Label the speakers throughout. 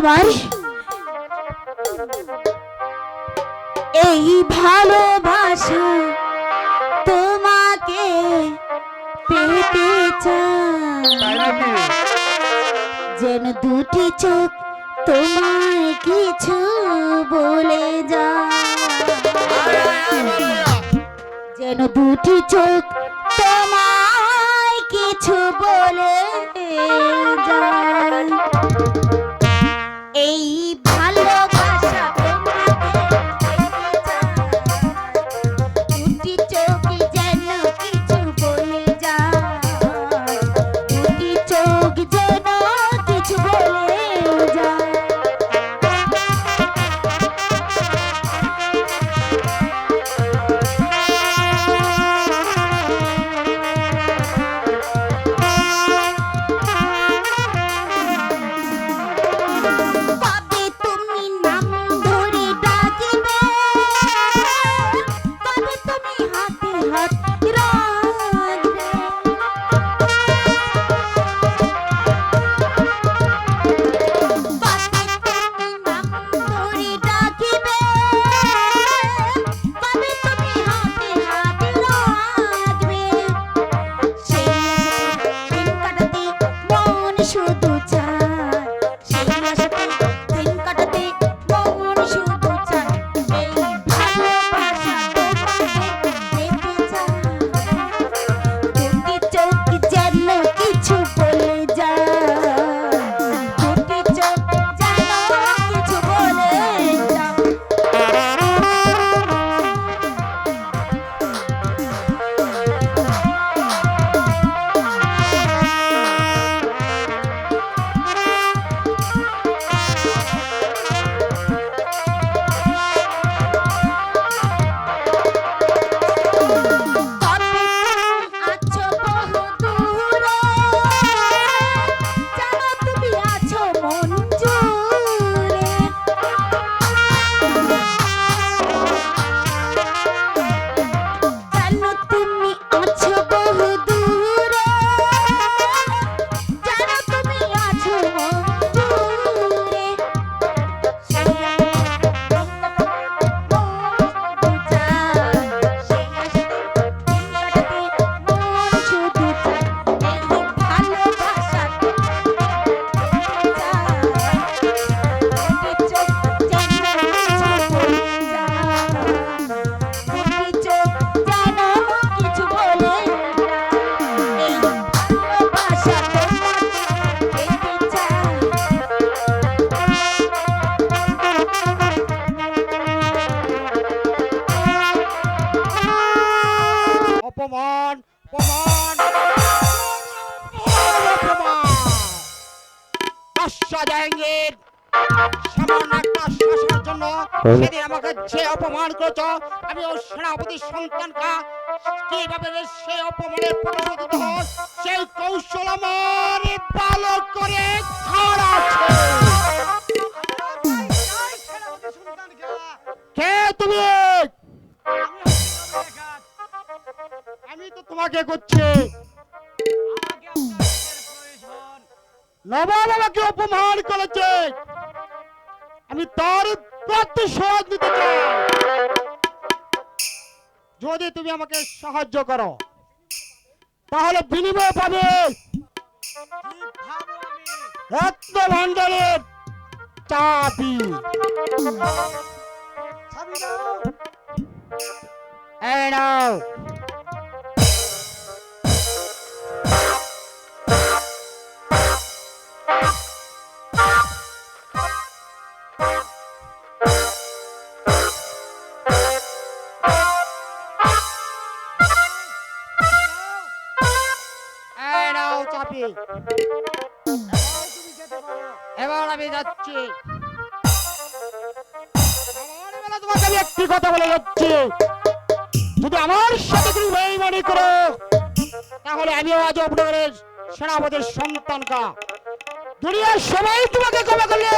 Speaker 1: আমার এই ভালোবাসা তোমাকে পেতে চাই, যেন দুটি চোখ তোমায় কিছু বলে যায়, যেন দুটি চোখ তোমায় কিছু বলে যায়। এই ভালোবাসা তোমাকে দুটি চোখ যেন কিছু বলে যায়, দুটি চোখ যেন কিছু বলে যায়।
Speaker 2: অপমান অপমান জাহাঙ্গীর, সামান্য একটা শ্বাসের জন্য সেদিন আমাকে যে অপমান করেছ, আমি ওই সেনাপতির সন্তানকে কিভাবে সেই অপমানের প্রতিশোধ দিতে হয় সেই কৌশল আমার ভালো করে জানা আছে। কে তুমি? আমি তো তোমাকে করছি। নবাব আমাকে অপমান করেছে, আমি তার প্রতিশোধ নিতে চাই। যদি তুমি আমাকে সাহায্য করো তাহলে বিনিময় পাবে রত্ন ভান্ডারের চাবি। এই নাও। এবার আমি যাচ্ছি। তোমাকে আমি একটি কথা বলে যাচ্ছি, যদি আমার সাথে তুমি বেঈমানি করো তাহলে আমিও আজ আপনাদের সেনাপতির সন্তানকা দুনিয়ার সবাই তোমাকে ক্ষমা করলে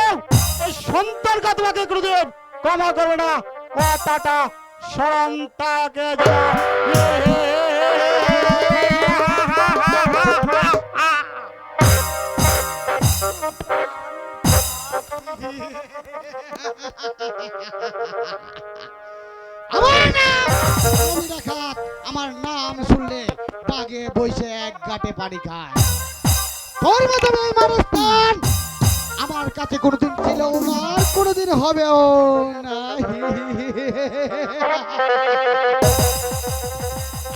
Speaker 2: এই সন্তানকা তোমাকে কোনোদিন ক্ষমা করবে না। কথাটা স্মরণ থাকে।
Speaker 3: শুনলে বাগে বসে এক গাঁটে পানি খায়। তোর মতো বেঈমানের স্থান আমার কাছে কোনোদিন ছিল না, আর কোনোদিন হবেও না।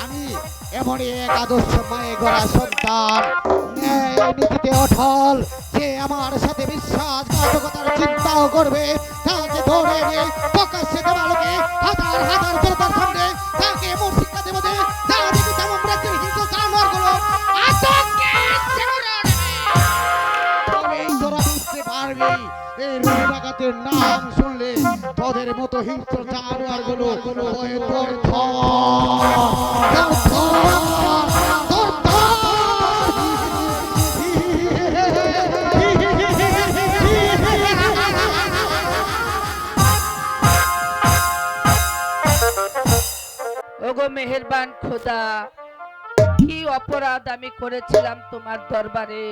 Speaker 3: আমি এমনই এক আদর্শ মায়ে গড়া সন্তান, ন্যায় নীতিতে অটল। যে আমার সাথে বিশ্বাসঘাতকতার চিন্তাও করবে, তাকে ধরে নিয়ে প্রকাশ্যে দেওয়ালোকে হাজার হাজার জনতার সামনে তাকে এমন শিক্ষা দেবো যে তা দেখি তেমন রাজ্যের হিংস্র জানোয়ারগুলো আতঙ্কে ছেড়ে দেবে। তবেই তোরা বুঝতে পারবি এই রুটি ডাকাতের নাম শুনলে তোদের মতো হিংস্র জানোয়ারগুলো ভয়ে তোর
Speaker 4: ওগো মেহেরবান খোদা, কি অপরাধ আমি করেছিলাম তোমার দরবারে?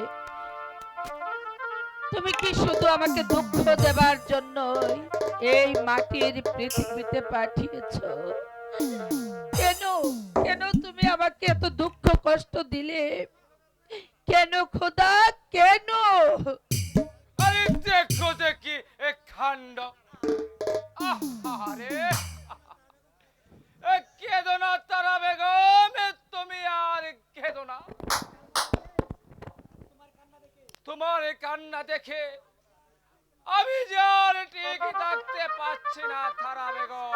Speaker 4: তুমি কি শুধু আমাকে দুঃখ দেবার জন্যই এই মাটির পৃথিবীতে পাঠিয়েছো? কেন কেন তুমি আমাকে এত দুঃখ কষ্ট দিলে? কেন খোদা, কেন?
Speaker 5: আরে দেখো দেখি এ খান্ড, আরে কেঁদো না তারা বেগম, তুমি আর কেঁদো না। তোমার এই কান্না দেখে আমি যে আর ঠিক থাকতে পারছি না তারা বেগম।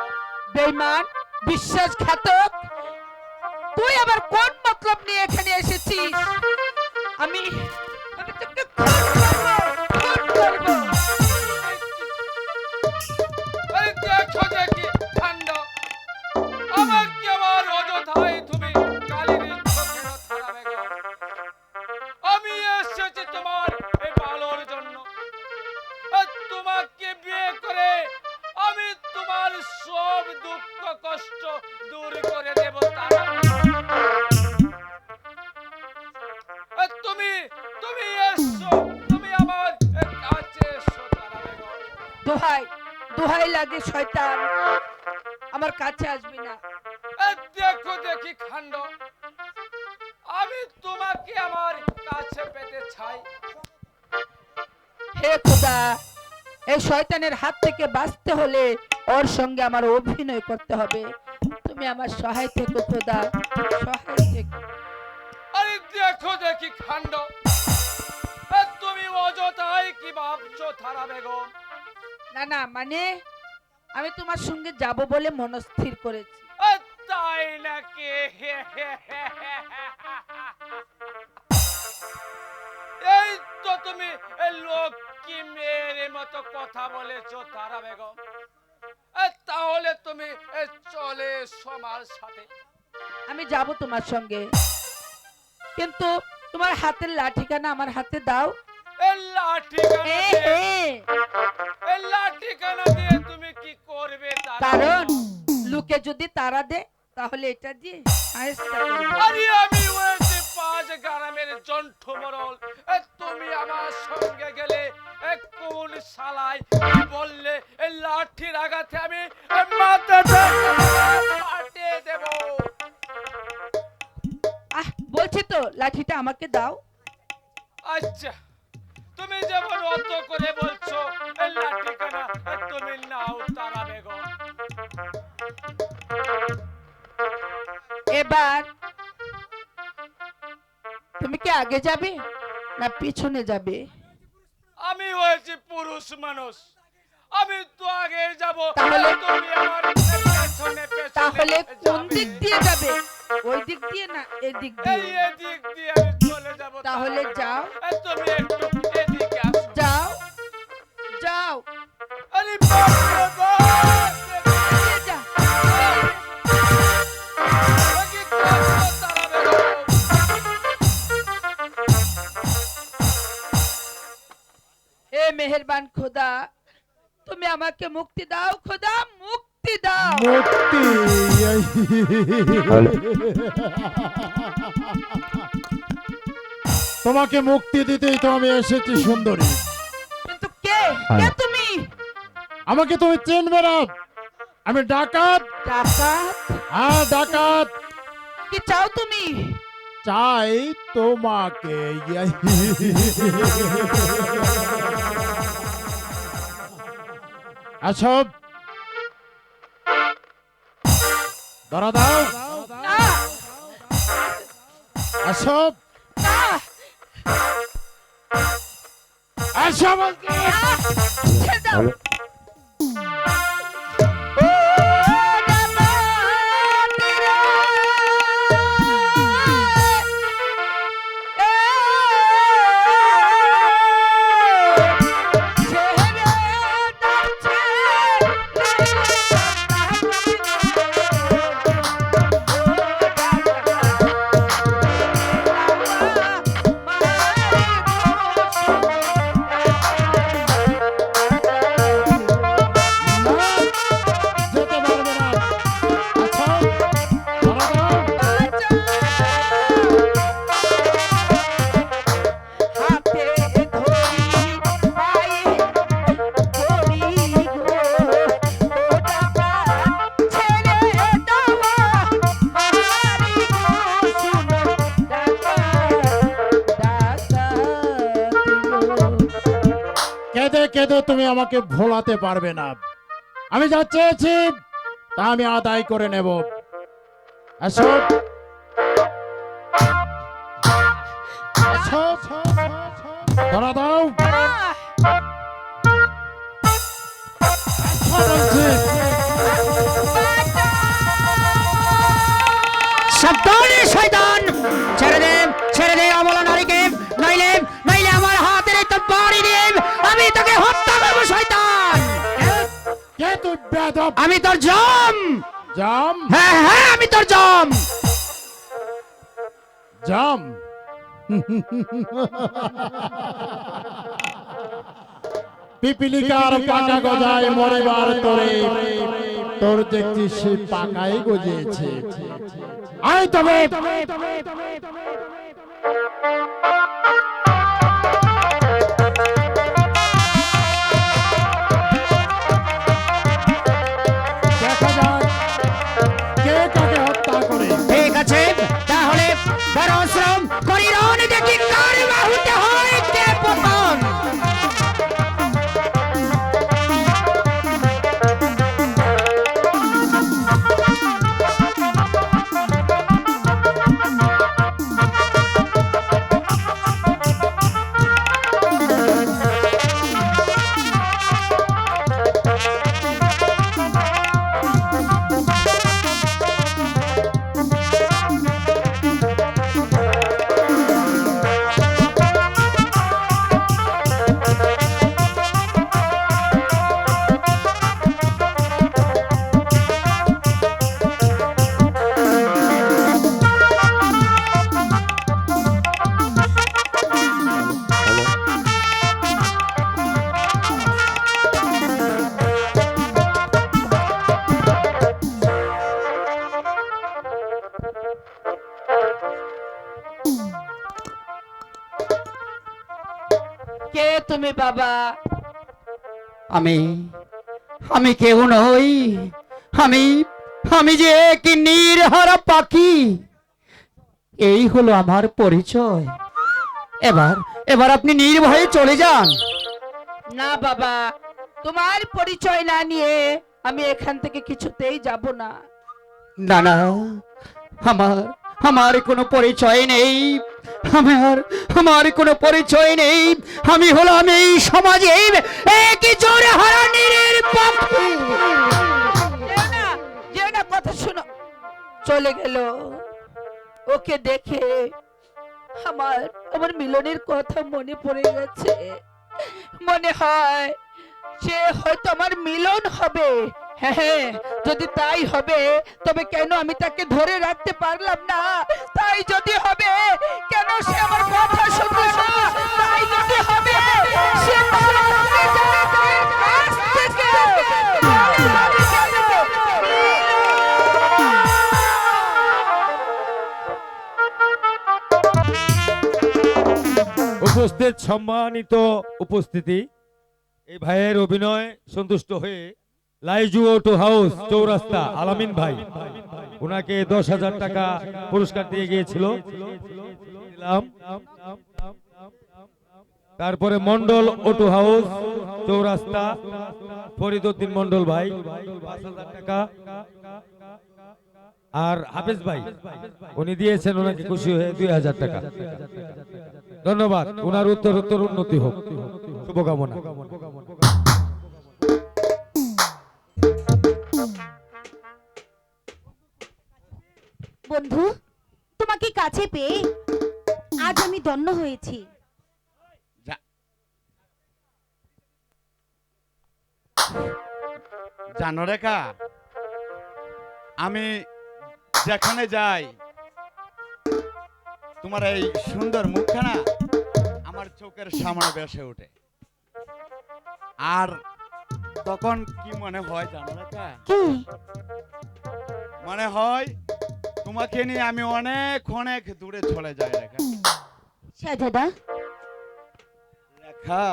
Speaker 4: বেঈমান, বিশ্বাসঘাতক, তুই আবার কোন মতলব নিয়ে এখানে এসেছিস? আমি আমি তোকে খুন করব।
Speaker 5: আরে দেখো দেখি খান্ড, আমাকে আবার অযথাই তুমি গালি দিচ্ছ কেন তারা বেগম? আমি এসেছি তোমার এই ভালোর জন্য। আর তোমাকে বিয়ে করে আমি তোমার সব দুঃখ কষ্ট দূর করে দেব তারা বেগম। আর তুমি তুমি এসো, তুমি আমার কাছে এসো তারা বেগম।
Speaker 4: দোহাই দোহাই লাগে শয়তান, আমার কাছে আসবি না।
Speaker 5: দেখো দেখি খান্ড, আমি তোমাকে আমার কাছে পেতে চাই।
Speaker 4: হে খোদা, এই শয়তানের হাত থেকে বাঁচতে হলে ওর সঙ্গে আমার অভিনয় করতে হবে। তুমি আমার সহায় থেকো খোদা, সহায় থেকো।
Speaker 5: আরে দেখো দেখি খান্ড, তুমি অযথাই কি ভাবছো তারা বেগম?
Speaker 4: না না, মানে আমি তোমার সঙ্গে যাব বলে মনস্থির করেছি।
Speaker 5: তাই নাকি? এই তো তুমি লক্ষ্মী মেয়ের মতো কথা বলেছো তারা বেগম। তাহলে তুমি চলে এসো আমার সাথে।
Speaker 4: আমি যাব তোমার সঙ্গে, কিন্তু তোমার হাতের লাঠিখানা আমার হাতে দাও।
Speaker 5: লাঠিখানা দিয়ে তুমি কি করবে?
Speaker 4: কারণ লোকে যদি তারা দে তাহলে এটা দিয়ে সাহেস্তা করব।
Speaker 5: আরে আমি হয়েছে 5 গ্রামের জন্ঠ মরল, তুমি আমার সঙ্গে গেলে কোন শালাই বললে এই লাঠির আঘাতে আমি মাথাটা ফাটিয়ে দেব।
Speaker 4: বলছি তো লাঠিটা আমাকে দাও।
Speaker 5: আচ্ছা, তুমি যেমন অত করে বলছো এই লাঠিখানা তুমি নাও তারা বেগম।
Speaker 4: এবার তুমি কি আগে যাবে না পিছনে যাবে?
Speaker 5: আমি হয়েছি পুরুষ মানুষ, আমি তো আগে যাব।
Speaker 4: তাহলে
Speaker 5: তুমি আমার পেছনে
Speaker 4: তাহলে
Speaker 5: পেছনে
Speaker 4: কোন
Speaker 5: যাবে।
Speaker 4: দিক দিয়ে যাবে? ওই দিক দিয়ে না এদিক
Speaker 5: এই
Speaker 4: দিয়ে?
Speaker 5: এদিক দিয়ে আমি চলে যাব।
Speaker 4: তাহলে যাও।
Speaker 5: তুমি একটু এদিকে আসো।
Speaker 4: যাও যাও,
Speaker 5: আরে বাপ রে বাপ!
Speaker 4: এদিকে যা।
Speaker 5: কি করছো তারা বেগম?
Speaker 4: হে মেহেরবান খোদা, তুমি আমাকে মুক্তি দাও খোদা, মুক্তি দাও।
Speaker 3: মুক্তি
Speaker 6: তোমাকে মুক্তি দিতেই তো আমি এসেছি সুন্দরী।
Speaker 4: কিন্তু কে কে তুমি?
Speaker 6: আমাকে তুমি চিনবে না, আমি ডাকাত।
Speaker 4: ডাকাত?
Speaker 6: হ্যাঁ ডাকাত।
Speaker 4: কি চাও তুমি?
Speaker 6: চাই তোমাকে। আচ্ছা, ধরা দাও।
Speaker 4: না
Speaker 6: আচ্ছা,
Speaker 4: না
Speaker 6: আচ্ছা বলছি।
Speaker 4: ছেড়ে দাও।
Speaker 6: না, যেতে পারবে না। আচ্ছা, ধরা দাও।
Speaker 4: হাতে ধরি পায়ে ধরি গো ওটা ছেড়ে দাও মারি গো শুনো ডাকা ডাকা
Speaker 6: কেঁদে কেঁদে তুমি আমাকে ভোলাতে পারবে না। আমি যা চেয়েছি তা আমি আদায় করে নেব। আসো, আসো, ধরা দাও। আসো বলছি।
Speaker 2: সাবধানে শয়তান, ছেড়ে দে, ছেড়ে দে অবলা নারীকে, নইলে নইলে আমার হাতের এই তরবারি দিয়ে আমি তোকে হত্যা করবো শয়তান।
Speaker 6: কে তুই বেয়াদব?
Speaker 2: আমি তোর জম।
Speaker 6: জাম,
Speaker 2: হ্যাঁ হ্যাঁ, আমি তোর জম।
Speaker 6: জাম। পিপিলিকার পাকা গজায় মরিবার তোরে, তোর দেখছি সে পাকাই গজিয়েছে। আয় তবে। দেখা যাক কে কাকে হত্যা করে।
Speaker 2: ঠিক আছে, তাহলে পরিশ্রম করি রন দেখি কার বাহুতে হয় কে পতন।
Speaker 4: কে তুমি বাবা?
Speaker 2: আমি আমি কেউ নই, আমি আমি যে কি নিরহারা পাখি। এই হলো আমার পরিচয়। এবার এবার আপনি নির্ভয়ে চলে যান।
Speaker 4: না বাবা, তোমার পরিচয় না নিয়ে আমি এখান থেকে কিছুতেই যাব না।
Speaker 2: না না, আমার আমার কোনো পরিচয় নেই, আমার আমার কোনো পরিচয় নেই। আমি হলাম এই সমাজে একই জোরে হারানির পাখি।
Speaker 4: যেও না, যেও না, কথা শোনো। চলে গেল। ওকে দেখে আমার আমার মিলনের কথা মনে পড়ে গেছে। মনে হয় সে হয়তো আমার মিলন হবে। হ্যাঁ হ্যাঁ, যদি তাই হবে তবে কেন আমি তাকে ধরে রাখতে পারলাম না? তাই যদি হবে কেন সে আমার কথা শুনবে না? তাই যদি হবে সে তার অগ্নিজাতের কাছ থেকে চলে গেল।
Speaker 5: উপস্থিত সম্মানিত উপস্থিতি, এই ভাইয়ের অভিনয় সন্তুষ্ট হয়ে লাইজু অটো হাউস চৌরাস্তা আলামিন ভাই ওনাকে 10,000 টাকা পুরস্কার দিয়ে গিয়েছিল, দিলাম। তারপরে মন্ডল অটো হাউস চৌরাস্তা ফরিদউদ্দিন মন্ডল ভাই 5,000 টাকা। আর হাফেজ ভাই উনি দিয়েছেন ওনাকে খুশি হয়ে 2,000 টাকা। ধন্যবাদ, ওনার উত্তর উন্নতি হোক, শুভকামনা।
Speaker 1: বন্ধু, তোমাকে কাছে পেয়ে আজ আমি ধন্য হয়েছি।
Speaker 7: জানো রেখা, আমি যেখানে যাই তোমার এই সুন্দর মুখখানা আমার চোখের সামনে ভেসে ওঠে। আর তখন কি মনে হয় জানো রেখা,
Speaker 1: কি?
Speaker 7: মনে হয় তোমাকে নিয়ে আমি অনেক অনেক দূরে চলে যাই রেখা।
Speaker 1: শাহজাদা,
Speaker 7: রেখা,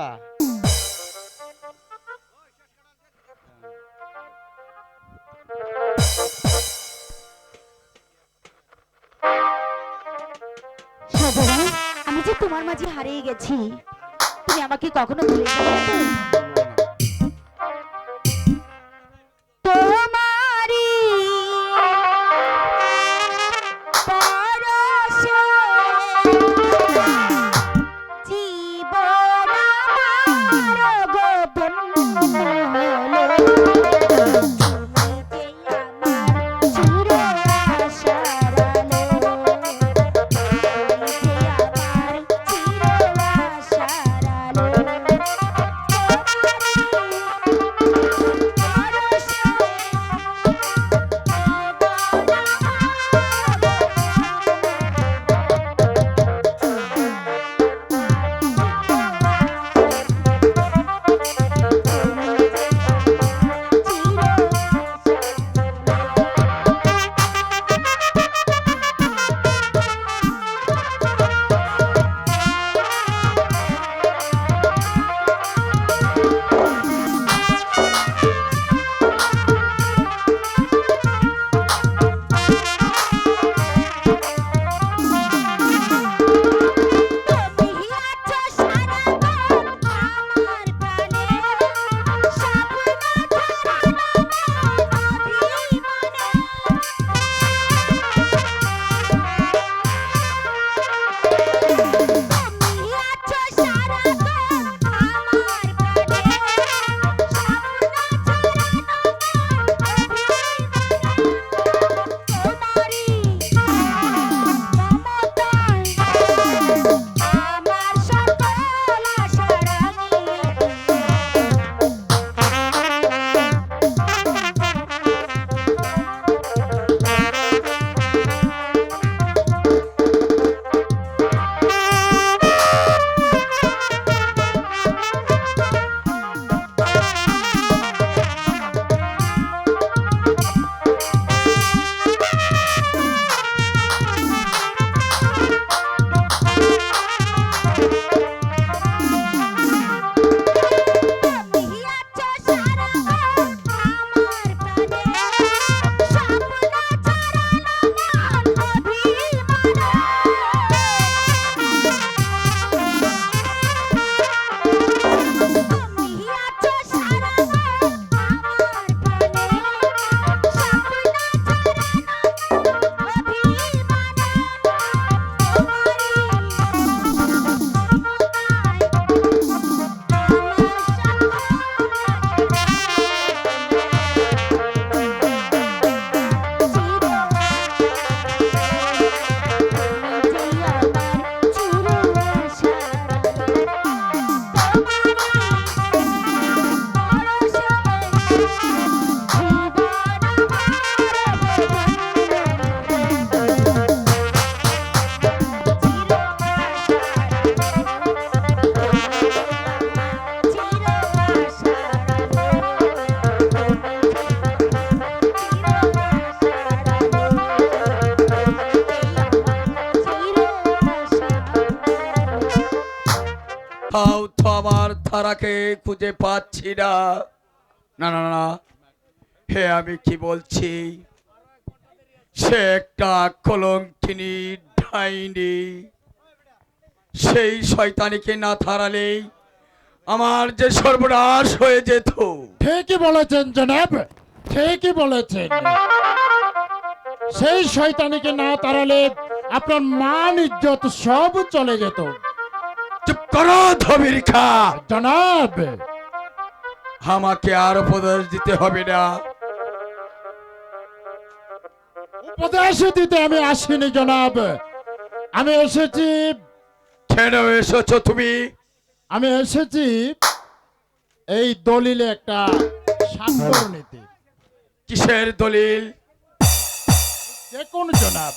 Speaker 1: শাহজাদা, আমি যে তোমার মাঝে হারিয়ে গেছি, তুমি আমাকে কখনো ভুলে যাবে না তো? তোমারি পরশে জীবন আমার গো ধন্য হলো। তুমি যে আমার চির আশার আলো, তুমি যে আমার চির আশার আলো।
Speaker 5: তাও তো আমার ধারাকে খুঁজে পাচ্ছি না। না না না, হে আমি কি বলছি, সে একটা কলঙ্কিনী ডাইনি। সেই শয়তানিকে না থারালেই আমার যে সর্বনাশ হয়ে যেত।
Speaker 6: ঠিকই বলেছেন জনাব, ঠিকই বলেছেন। সেই শয়তানিকে না তাড়ালে আপনার মান ইজ্জত সব চলে যেত।
Speaker 5: চুপ করো ধবির খা,
Speaker 6: জনাব,
Speaker 5: আমাকে আর উপদেশ দিতে হবে না।
Speaker 6: উপদেশ দিতে আমি আসিনি জনাব, আমি এসেছি,
Speaker 5: কেন এসেছো তুমি?
Speaker 6: আমি এসেছি এই দলিলে একটা স্বাক্ষর নিতে।
Speaker 5: কিসের দলিল?
Speaker 6: দেখুন জনাব,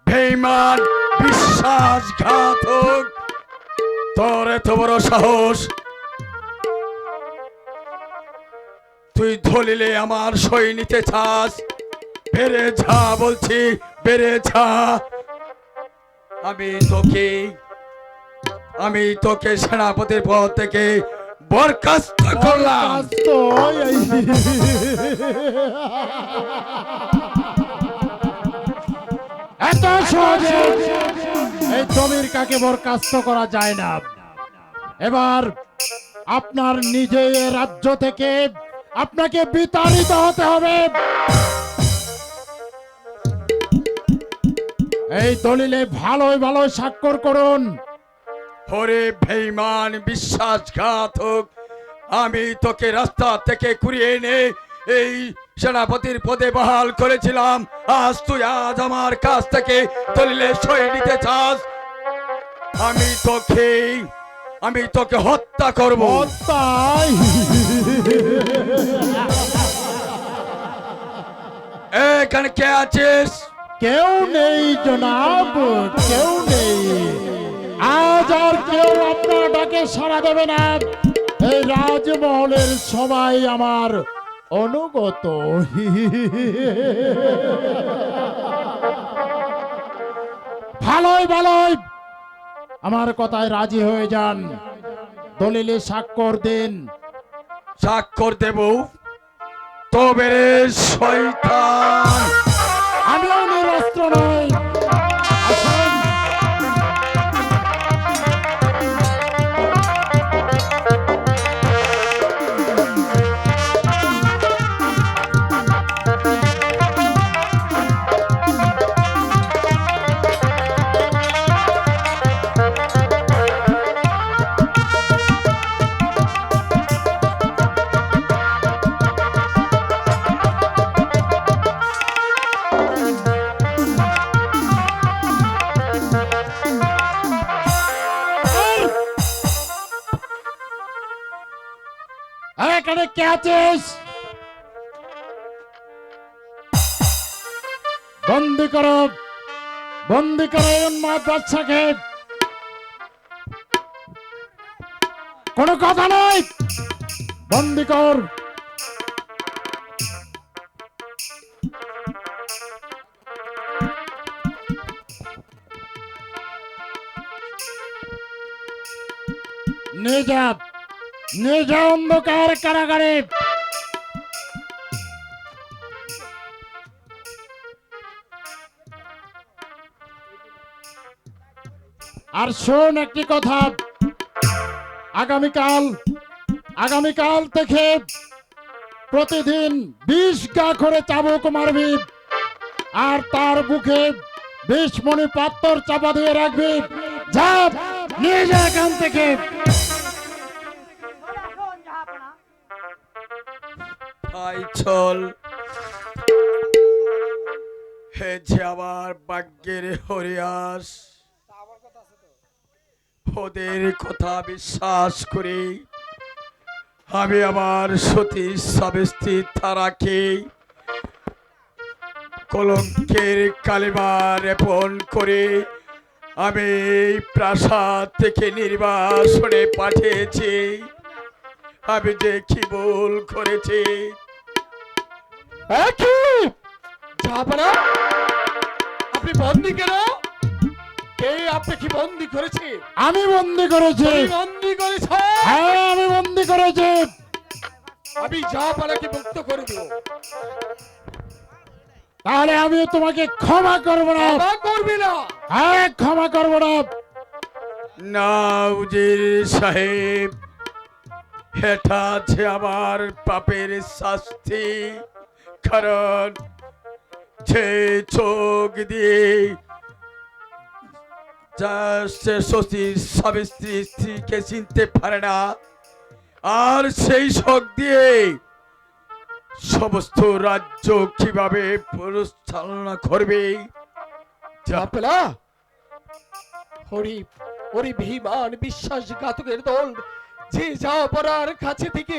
Speaker 5: বেঈমান, বিশ্বাসঘাতক, তোর এত বড় সাহস! তুই দলিলে আমার সই নিতে চাস? বেড়ে যা বলছি, বেড়ে যা। আমি তোকে সেনাপতির পদ থেকে বরখাস্ত করলাম।
Speaker 6: কাজ তো এত সহজে এই জমির কাকে বরখাস্ত করা যায় না। এবার আপনার নিজের রাজ্য থেকে আপনাকে বিতাড়িত হতে হবে। এই দলিলে ভালোই ভালো স্বাক্ষর করুন।
Speaker 5: ওরে বেঈমান, বিশ্বাসঘাতক, আমি তোকে রাস্তা থেকে কুড়িয়ে এনে এই সেনাপতির পদে বহাল করেছিলাম। আজ আমার কাছ থেকে দলিলে সই নিতে চাস? আমি তোকে হত্যা করব।
Speaker 6: তাই
Speaker 5: এখানে কে আছিস?
Speaker 6: কেউ নেই জনাব, কেউ নেই। আজ আর কেউ আপনার ডাকে সাড়া দেবে না। এই রাজমহলের সবাই আমার অনুগত। ভালোই ভালোই আমার কথায় রাজি হয়ে যান, দলিলে স্বাক্ষর দিন।
Speaker 5: স্বাক্ষর দেব? তবে রে শয়তান,
Speaker 6: আমিও নিরস্ত্র নই। আসুন। এখানে কে আছিস? বন্দি করো, বন্দি করো এই উন্মাদ বাচ্চাকে। কোনো কথা নয়, বন্দি কর। নিয়ে যা অন্ধকার কারাগারে। আর শোন একটি কথা, আগামীকাল থেকে প্রতিদিন 20 গা করে চাবুক মারবি, আর তার বুকে 20 মণি পাত্তর চাপা দিয়ে রাখবি। যা, নিয়ে যা এখান থেকে।
Speaker 5: তাই চল। হে যে আমার ভাগ্যের হরিয়াস, ওদের কথা বিশ্বাস করি আমি আমার সতী সাবিত্রী তারাকে কলঙ্কের কালিমা লেপন করে আমি এই প্রাসাদ থেকে নির্বাসনে পাঠিয়েছি। আমি যে কি ভুল করেছি। আপনি বন্দি কেন? কে আপনাকে বন্দি করেছে?
Speaker 6: আমি বন্দি করেছি।
Speaker 5: তুমি বন্দি করেছ?
Speaker 6: হ্যাঁ, আমি বন্দি করেছি।
Speaker 5: আমি যা পালাকে মুক্ত করে দেব।
Speaker 6: তাহলে আমি তোমাকে ক্ষমা করবো না।
Speaker 5: ক্ষমা করবি না?
Speaker 6: হ্যাঁ, ক্ষমা করবো না।
Speaker 5: না উজির সাহেব, এটা আছে আমার পাপের শাস্তি। কারণ যে চোখ দিয়ে সে শশীর স্বামী স্ত্রীকে চিনতে পারে না, আর সেই শোক দিয়ে সমস্ত রাজ্য কিভাবে পরিচালনা করবে।
Speaker 8: আপেলা হরি হরি বেঈমান বিশ্বাসঘাতকের দল, যে যাওয়ার কাছে থেকে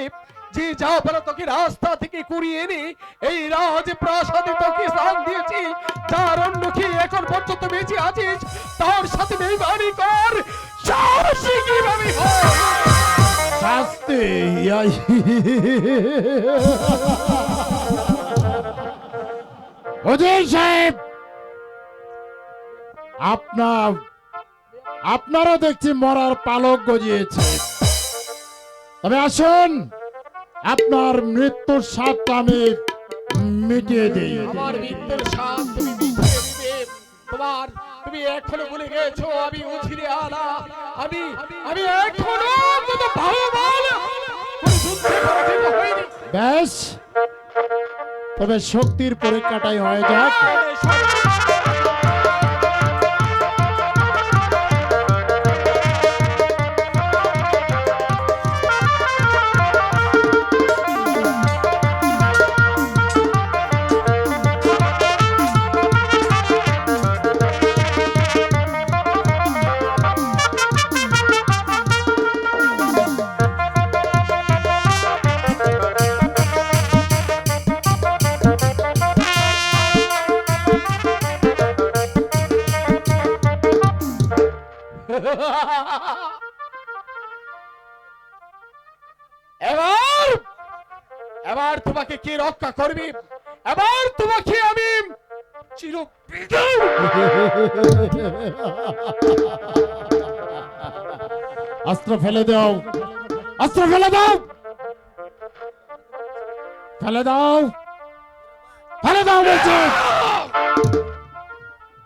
Speaker 8: যে যাওয়ার তোকে রাস্তা থেকে কুড়িয়ে এনে এই রাজপ্রাসাদে তোকে স্থান দিয়েছি, তার অন্য কি এখন পর্যন্ত বেঁচে আছিস, তার সাথে বেঈমানি কর, সাহসী কিভাবে হয়?
Speaker 6: শাস্তি ওজির সাহেব, আপনারও দেখছি মরার পালক গজিয়েছে। তবে আসুন, আপনার মৃত্যুর স্বাদটা আমি মিটিয়ে দিই।
Speaker 8: আমার মৃত্যুর স্বাদ তুমি মিটিয়ে দিবে। তুমি এখনো ভুলে গেছো আমি উজিরে আলা, আমি এখনো কত ভালোবান কোন যুদ্ধে পরাজিত হইনি।
Speaker 6: বেশ, তবে শক্তির পরীক্ষাটাই হয়ে যাক।
Speaker 8: এবার তোমাকে কে রক্ষা করবে? এবার তোমাকে আমি চির বিদায়।
Speaker 6: অস্ত্র ফেলে দাও, অস্ত্র ফেলে দাও, ফেলে দাও, ফেলে দাও বলছি।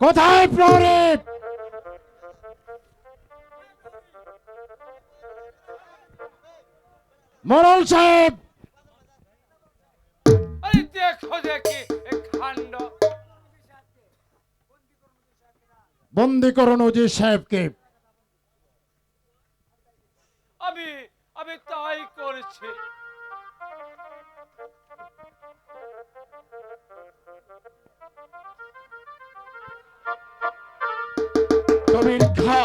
Speaker 6: কোথায় প্রহরী? মোড়ল সাহেব,
Speaker 5: আরে দেখো দেখি এই কাণ্ড।
Speaker 6: বন্দি করুন ওজির সাহেবকে।
Speaker 5: আমি আমি তাই করেছি।
Speaker 8: কবির খা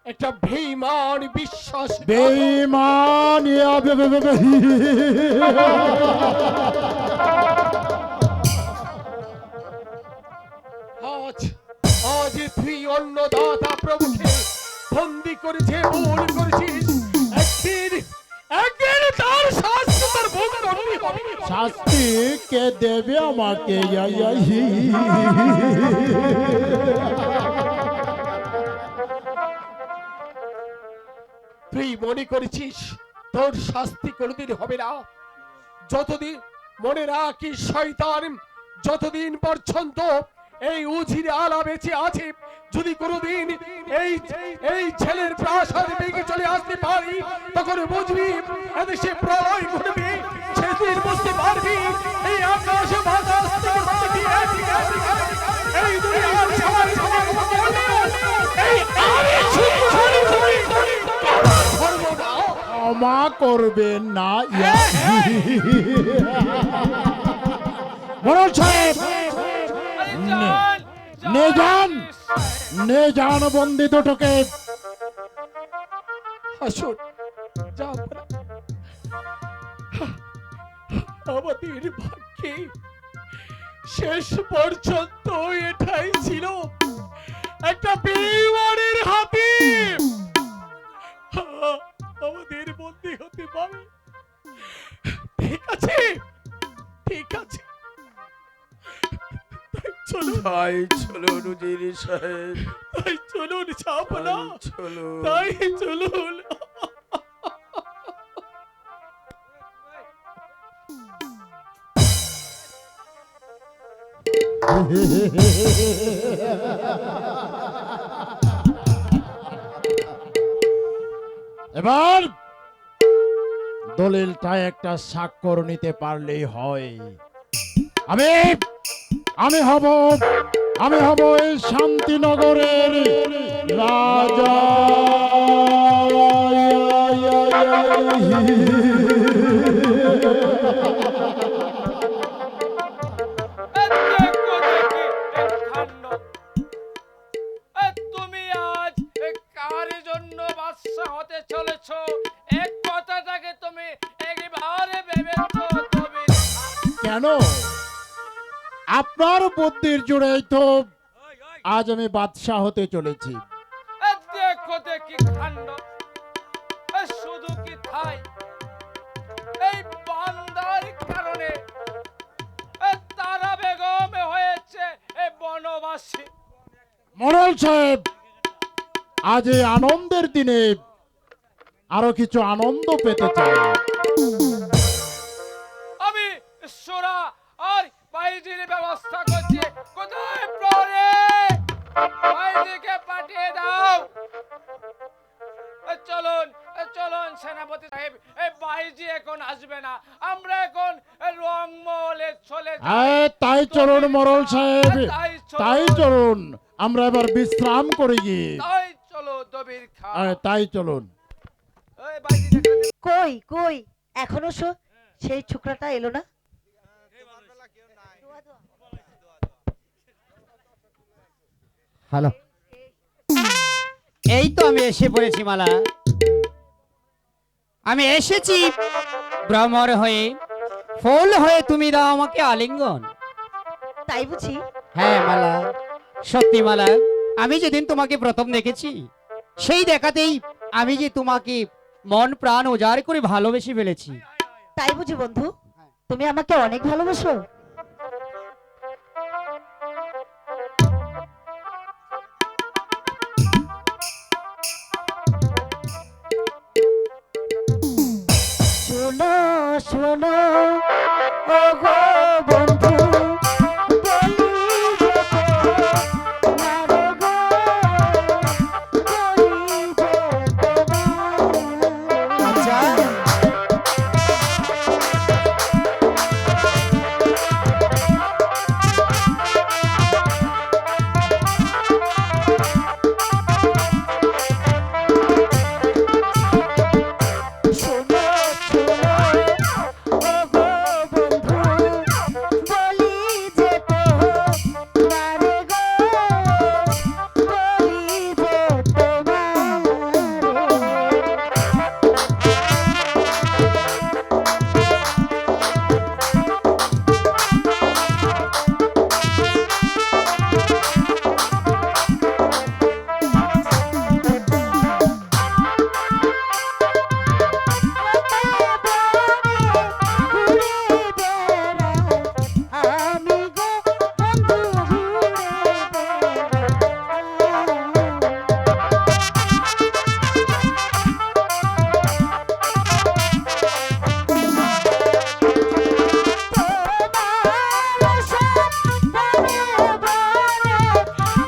Speaker 8: একটা বেঈমান বিশ্বাস
Speaker 6: বেঈমান
Speaker 8: আজ আজ তুই অন্য দাতা প্রভুকে বন্দি করেছে, ভুল করেছিস। একদিন তার শাস্তি তোর ভোগ করতে হবে।
Speaker 6: শাস্তি কে দেবে আমাকে?
Speaker 8: তুই মনে করেছিস তোর শাস্তি কোনোদিন হবে না? যতদিন মনে রাখিস শয়তান, যতদিন পর্যন্ত এই উজিরে আলা বেঁচে আছে, যদি কোনোদিন এই ছেলের প্রাসাদ ভেঙে চলে আসতে পারি, তখন বুঝবি এদেশে প্রলয় ঘটবে। সেদিন বুঝতে পারবি এই আকাশ বাতাস থেকে মাটি এই দুনিয়ার সবাই এই আমি
Speaker 6: ক্ষমা করবেন না মোড়ল সাহেব। নে যান বন্দি দুটোকে।
Speaker 8: আসুন, আমাদের ভাগ্যে শেষ পর্যন্ত এটাই ছিল, একটা বেঈমানের হাতে আমাদের বন্দী হতে পারে। ঠিক আছে, ঠিক আছে,
Speaker 5: তাই চলুন উজির সাহেব,
Speaker 8: তাই চলুন ছাপনা,
Speaker 5: তাই চলুন।
Speaker 8: তাই চলুন।
Speaker 6: এবার দলিলটা একটা স্বাক্ষর নিতে পারলেই হয়। আমি আমি হব আমি হব এই শান্তিনগরের রাজা।
Speaker 5: দেখো দেখি এই কাণ্ড। তুমি আজ কার জন্য বাদশা হতে চলেছ, এক কথাটাকে তুমি একেবারে ভেবেছো তুমি?
Speaker 6: কেন? আপনার বুদ্ধির জোরেই তো আজ আমি বাদশাহ হতে চলেছি।
Speaker 5: দেখো দেখি কাণ্ড। শুধু কি তাই, এই বান্দার কারণে তারা বেগম হয়েছে এই বনবাসী।
Speaker 6: মোড়ল সাহেব, আজ এই আনন্দের দিনে আরো কিছু আনন্দ পেতে চাই।
Speaker 5: আমি সোরা আর বাইজির ব্যবস্থা করছি। কোথায় প্রহরী? বাইজিকে পাঠিয়ে দাও। চলুন চলুন সেনাপতি সাহেব, এই বাইজি এখন আসবে না, আমরা এখন রংমহলে চলে যাই।
Speaker 6: তাই চলুন মোড়ল সাহেব, তাই
Speaker 5: চলুন।
Speaker 6: চলুন, আমরা এবার বিশ্রাম করি গিয়ে।
Speaker 5: তাই চলো দবির খা।
Speaker 6: তাই চলুন।
Speaker 5: এই বাইজি দেখা দে।
Speaker 1: কই কই এখনো সেই ছোকরাটা এলো না?
Speaker 3: হ্যালো, এই তো আমি এসে পড়েছি মালা। আমি এসেছি ভ্রমর হয়ে, ফুল হয়ে তুমি দাও আমাকে আলিঙ্গন।
Speaker 1: তাই বুঝি?
Speaker 3: হ্যাঁ মালা, সত্যি মালা, আমি যেদিন তোমাকে প্রথম দেখেছি সেই দেখাতেই আমি যে তোমাকে মন প্রাণ উজাড় করে ভালোবেসে ফেলেছি।
Speaker 1: তাই বুঝি বন্ধু? তুমি আমাকে অনেক ভালোবাসো? শোনো শোনো ও গো বন্ধু, বলি যে তোমারে গো, বলি যে তোমার। আচ্ছা, শোনো শোনো ও গো বন্ধু, বলি যে তোমারে গো, বলি যে তোমারে। আমি গো বন্ধু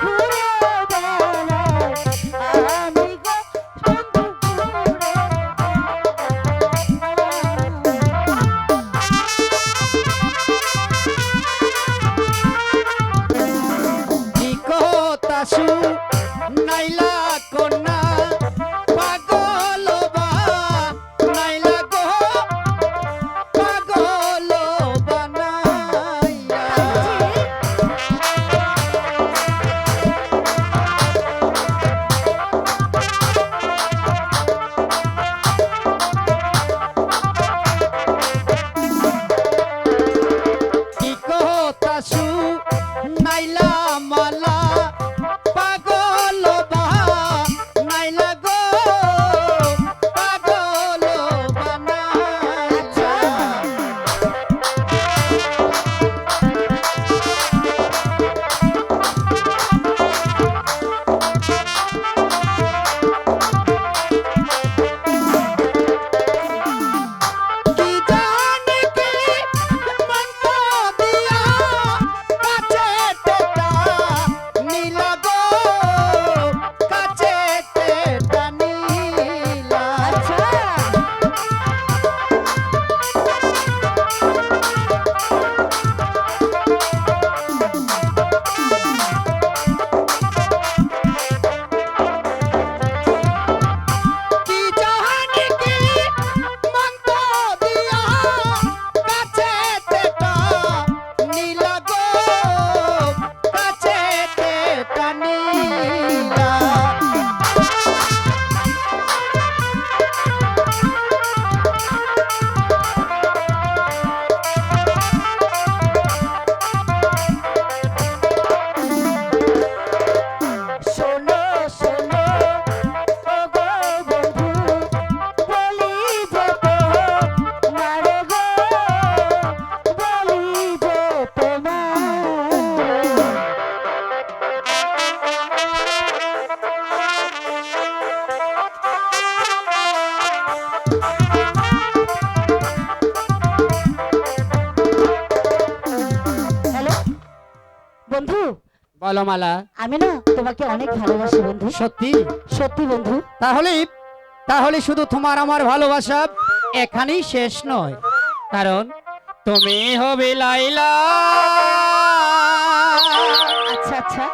Speaker 1: ঘুরে আমি গো বন্ধু
Speaker 3: তাসু নাইলা কন্যা পাগল বা নাইলা গো, পাগল বানাইলা। কি তাসু নাইলা মালা পাগল বা নাই
Speaker 2: বলো মালা।
Speaker 1: আমি না তোমাকে অনেক ভালোবাসি বন্ধু,
Speaker 2: সত্যি?
Speaker 1: সত্যি বন্ধু।
Speaker 2: তাহলে তাহলে শুধু তোমার আমার ভালোবাসা এখানেই শেষ নয়, কারণ তুমি হবে লাইলা,
Speaker 1: আচ্ছা আচ্ছা,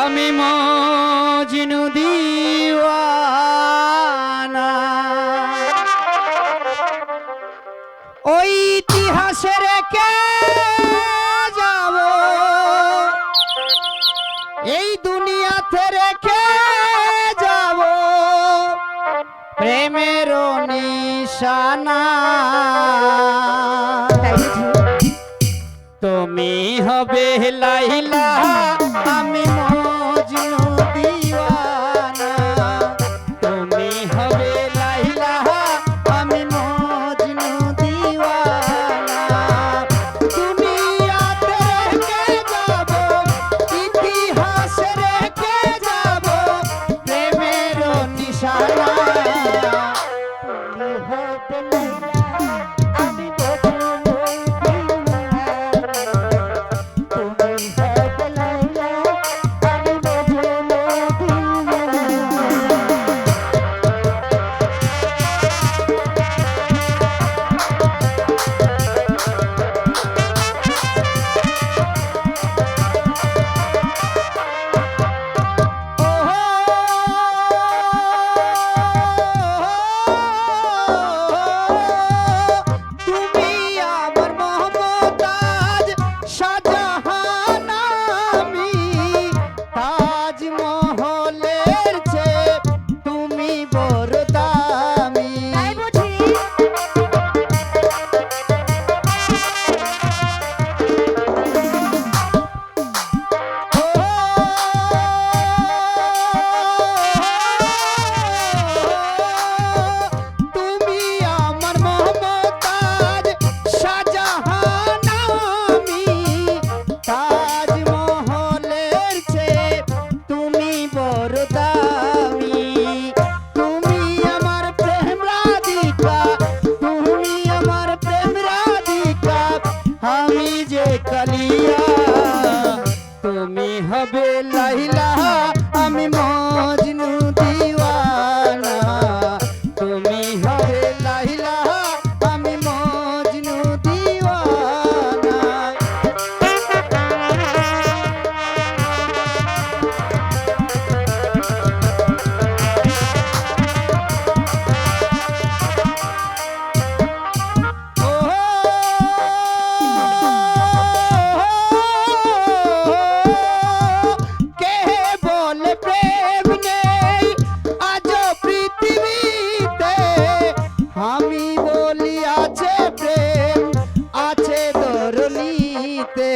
Speaker 2: আমি মজনু দিওয়ানা। ওই ইতিহাসে রেখে যাব, এই দুনিয়াতে রেখে যাব প্রেমের নিশানা।
Speaker 1: তাই বুঝি?
Speaker 2: তুমি হবে লাইলা, আমি মজনু দিওয়ানা। তুমি হবে লাইলা, আমি মজনু দিওয়ানা। দুনিয়াতে রেখে যাব, ইতিহাসে রেখে যাব প্রেমের নিশানা।
Speaker 1: তুমি হবে লাইলা, আমি মজনু দিওয়ানা। তুমি হবে লাইলা, আমি মজনু দিওয়ানা।
Speaker 2: তুমি আমার মহমতাজ শাহজাহান, আমি তাজমহলের চেয়ে তুমি বড় দামি।
Speaker 1: তাই বুঝি?
Speaker 2: তুমি আমার মহমতাজ শাহজাহান, আমি তাজমহলের চেয়ে তুমি বড় দামি। তুমি আমার প্রেম রাধিকা, তুমি আমার প্রেম রাধিকা, আমি যে কালিয়া। তুমি হবে লাইলা, আমি মজনু দিওয়ানা। তুমি হবে লাইলা, আমি মজনু দিওয়ানা। কে বলে প্রেম নেই আজও পৃথিবীতে, আমি বলি আছে প্রেম, আছে ধরণীতে।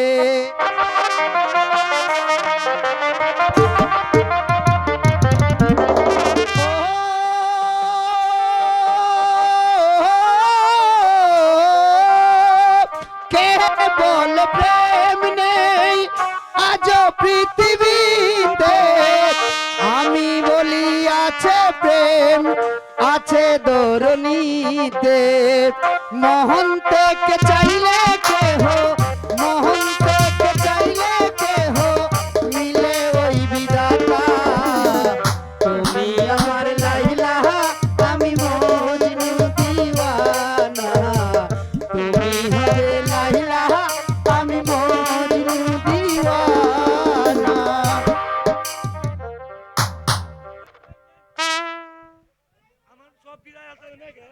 Speaker 2: কে বলে প্রেম নেই আজও পৃথিবীতে, আমি বলি আছে প্রেম, আছে ধরণীতে। মোহন থেকে চাইলে কেহ, মোহন থেকে চাইলে কেহ মিলে ওই বিধাতা। তুমি আমার লাইলা, আমি মজনু দিওয়ানা। তুমি হবে লাইলা, আমি মজনু দিওয়ানা।
Speaker 5: আমার সব বিদায় আছে নাকি